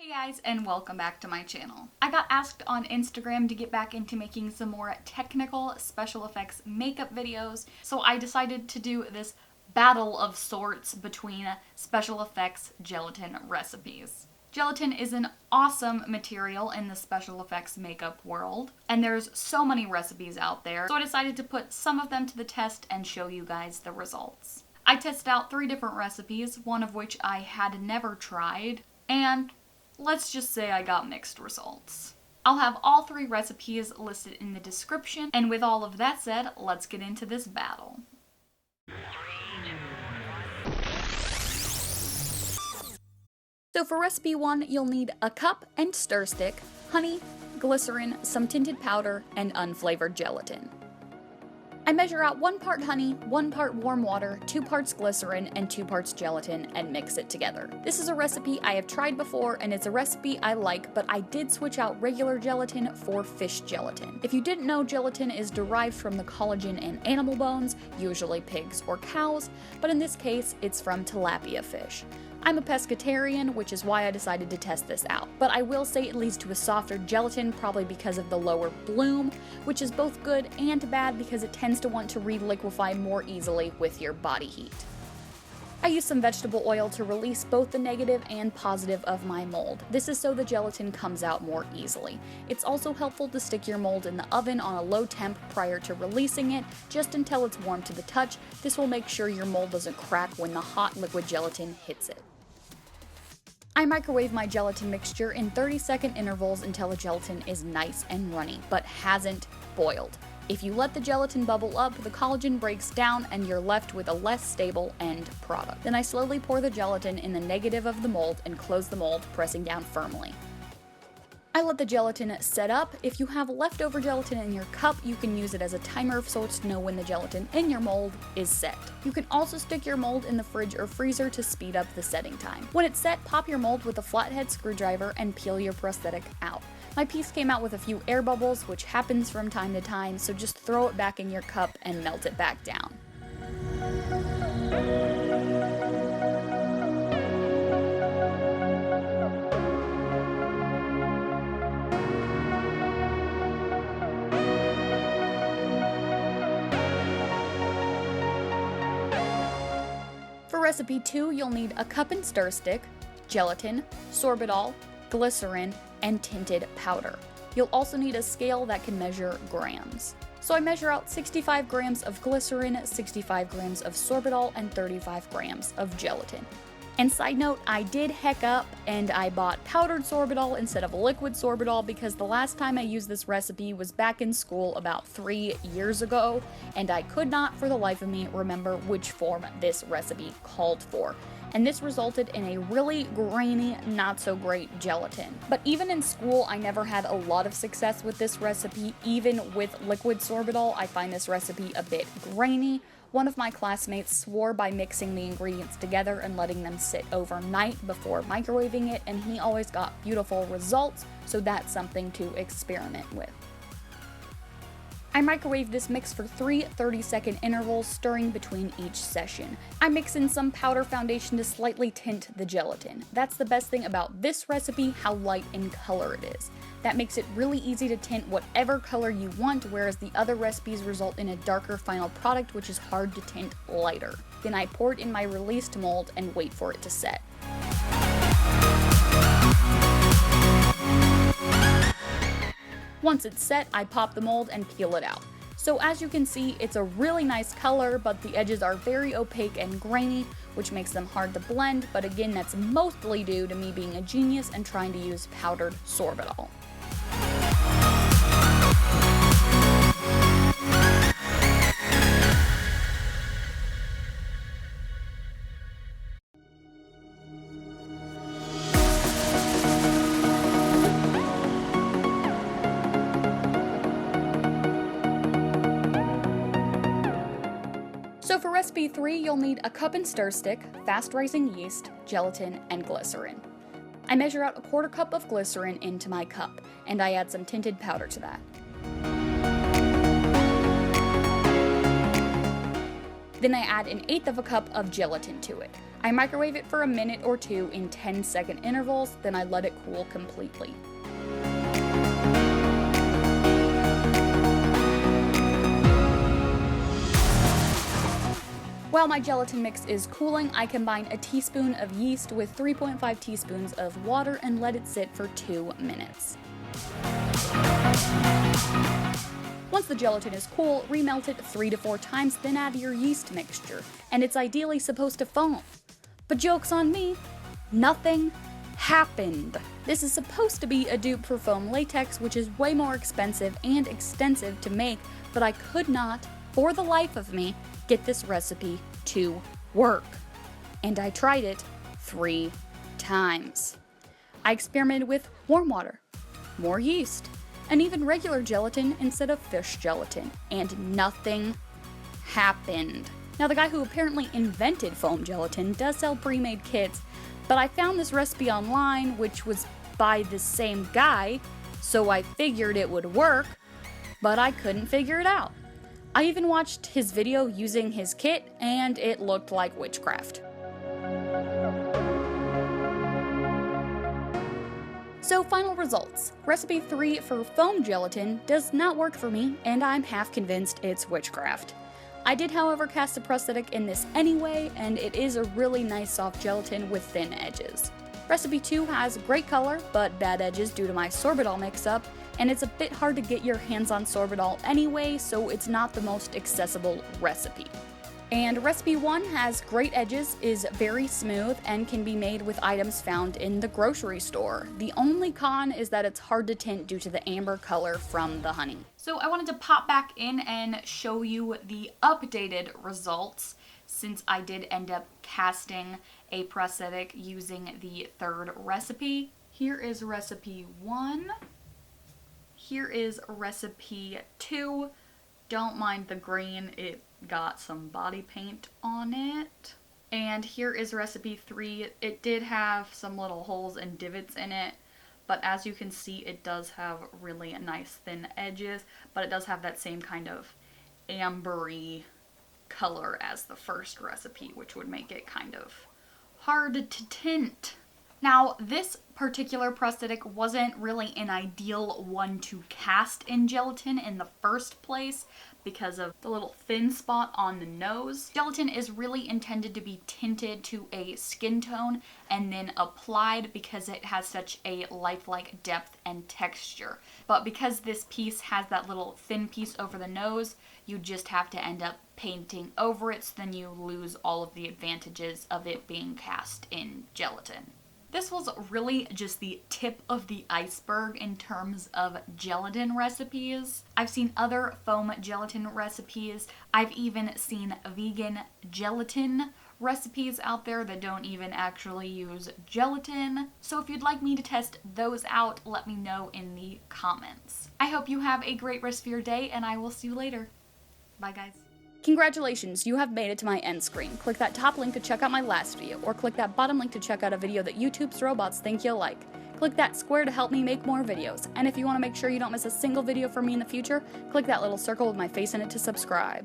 Hey guys, and welcome back to my channel. I got asked on Instagram to get back into making some more technical special effects makeup videos, so I decided to do this battle of sorts between special effects gelatin recipes. Gelatin is an awesome material in the special effects makeup world, and there's so many recipes out there, so I decided to put some of them to the test and show you guys the results. I tested out 3 different recipes, one of which I had never tried, and let's just say I got mixed results. I'll have all 3 recipes listed in the description, and with all of that said, let's get into this battle. So for recipe 1, you'll need a cup and stir stick, honey, glycerin, some tinted powder, and unflavored gelatin. I measure out 1 part honey, 1 part warm water, 2 parts glycerin, and 2 parts gelatin, and mix it together. This is a recipe I have tried before, and it's a recipe I like, but I did switch out regular gelatin for fish gelatin. If you didn't know, gelatin is derived from the collagen in animal bones, usually pigs or cows, but in this case, it's from tilapia fish. I'm a pescatarian, which is why I decided to test this out, but I will say it leads to a softer gelatin, probably because of the lower bloom, which is both good and bad because it tends to want to reliquefy more easily with your body heat. I use some vegetable oil to release both the negative and positive of my mold. This is so the gelatin comes out more easily. It's also helpful to stick your mold in the oven on a low temp prior to releasing it, just until it's warm to the touch. This will make sure your mold doesn't crack when the hot liquid gelatin hits it. I microwave my gelatin mixture in 30-second intervals until the gelatin is nice and runny, but hasn't boiled. If you let the gelatin bubble up, the collagen breaks down and you're left with a less stable end product. Then I slowly pour the gelatin in the negative of the mold and close the mold, pressing down firmly. I let the gelatin set up. If you have leftover gelatin in your cup, you can use it as a timer of sorts to know when the gelatin in your mold is set. You can also stick your mold in the fridge or freezer to speed up the setting time. When it's set, pop your mold with a flathead screwdriver and peel your prosthetic out. My piece came out with a few air bubbles, which happens from time to time, so just throw it back in your cup and melt it back down. For recipe 2, you'll need a cup and stir stick, gelatin, sorbitol, glycerin, and tinted powder. You'll also need a scale that can measure grams. So I measure out 65 grams of glycerin, 65 grams of sorbitol, and 35 grams of gelatin. And side note, I did heck up and I bought powdered sorbitol instead of liquid sorbitol because the last time I used this recipe was back in school about 3 years ago, and I could not for the life of me remember which form this recipe called for. And this resulted in a really grainy, not so great gelatin. But even in school, I never had a lot of success with this recipe. Even with liquid sorbitol, I find this recipe a bit grainy. One of my classmates swore by mixing the ingredients together and letting them sit overnight before microwaving it, and he always got beautiful results, so that's something to experiment with. I microwave this mix for 3 30-second intervals, stirring between each session. I mix in some powder foundation to slightly tint the gelatin. That's the best thing about this recipe, how light in color it is. That makes it really easy to tint whatever color you want, whereas the other recipes result in a darker final product, which is hard to tint lighter. Then I pour it in my released mold and wait for it to set. Once it's set, I pop the mold and peel it out. So as you can see, it's a really nice color, but the edges are very opaque and grainy, which makes them hard to blend, but again, that's mostly due to me being a genius and trying to use powdered sorbitol. So for recipe 3, you'll need a cup and stir stick, fast-rising yeast, gelatin, and glycerin. I measure out a 1/4 cup of glycerin into my cup, and I add some tinted powder to that. Then I add 1/8 of a cup of gelatin to it. I microwave it for a minute or two in 10-second intervals, then I let it cool completely. While my gelatin mix is cooling, I combine a teaspoon of yeast with 3.5 teaspoons of water and let it sit for 2 minutes. Once the gelatin is cool, remelt it 3 to 4 times, then add your yeast mixture, and it's ideally supposed to foam. But joke's on me, nothing happened. This is supposed to be a dupe for foam latex, which is way more expensive and extensive to make, but I could not, for the life of me, get this recipe to work. And I tried it 3 times. I experimented with warm water, more yeast, and even regular gelatin instead of fish gelatin, and nothing happened. Now, the guy who apparently invented foam gelatin does sell pre-made kits, but I found this recipe online, which was by the same guy, so I figured it would work, but I couldn't figure it out. I even watched his video using his kit, and it looked like witchcraft. So, final results. Recipe 3 for foam gelatin does not work for me, and I'm half convinced it's witchcraft. I did, however, cast a prosthetic in this anyway, and it is a really nice soft gelatin with thin edges. Recipe 2 has great color, but bad edges due to my sorbitol mix-up, and it's a bit hard to get your hands on sorbitol anyway, so it's not the most accessible recipe. And recipe 1 has great edges, is very smooth, and can be made with items found in the grocery store. The only con is that it's hard to tint due to the amber color from the honey. So I wanted to pop back in and show you the updated results, since I did end up casting a prosthetic using the 3rd recipe. Here is recipe 1. Here is recipe 2. Don't mind the green, it got some body paint on it. And here is recipe 3. It did have some little holes and divots in it, but as you can see, it does have really nice thin edges, but it does have that same kind of ambery color as the 1st recipe, which would make it kind of hard to tint. Now, this particular prosthetic wasn't really an ideal one to cast in gelatin in the first place because of the little thin spot on the nose. Gelatin is really intended to be tinted to a skin tone and then applied because it has such a lifelike depth and texture. But because this piece has that little thin piece over the nose, you just have to end up painting over it, so then you lose all of the advantages of it being cast in gelatin. This was really just the tip of the iceberg in terms of gelatin recipes. I've seen other foam gelatin recipes. I've even seen vegan gelatin recipes out there that don't even actually use gelatin. So if you'd like me to test those out, let me know in the comments. I hope you have a great rest of your day, and I will see you later. Bye, guys. Congratulations, you have made it to my end screen. Click that top link to check out my last video, or click that bottom link to check out a video that YouTube's robots think you'll like. Click that square to help me make more videos, and if you want to make sure you don't miss a single video from me in the future, click that little circle with my face in it to subscribe.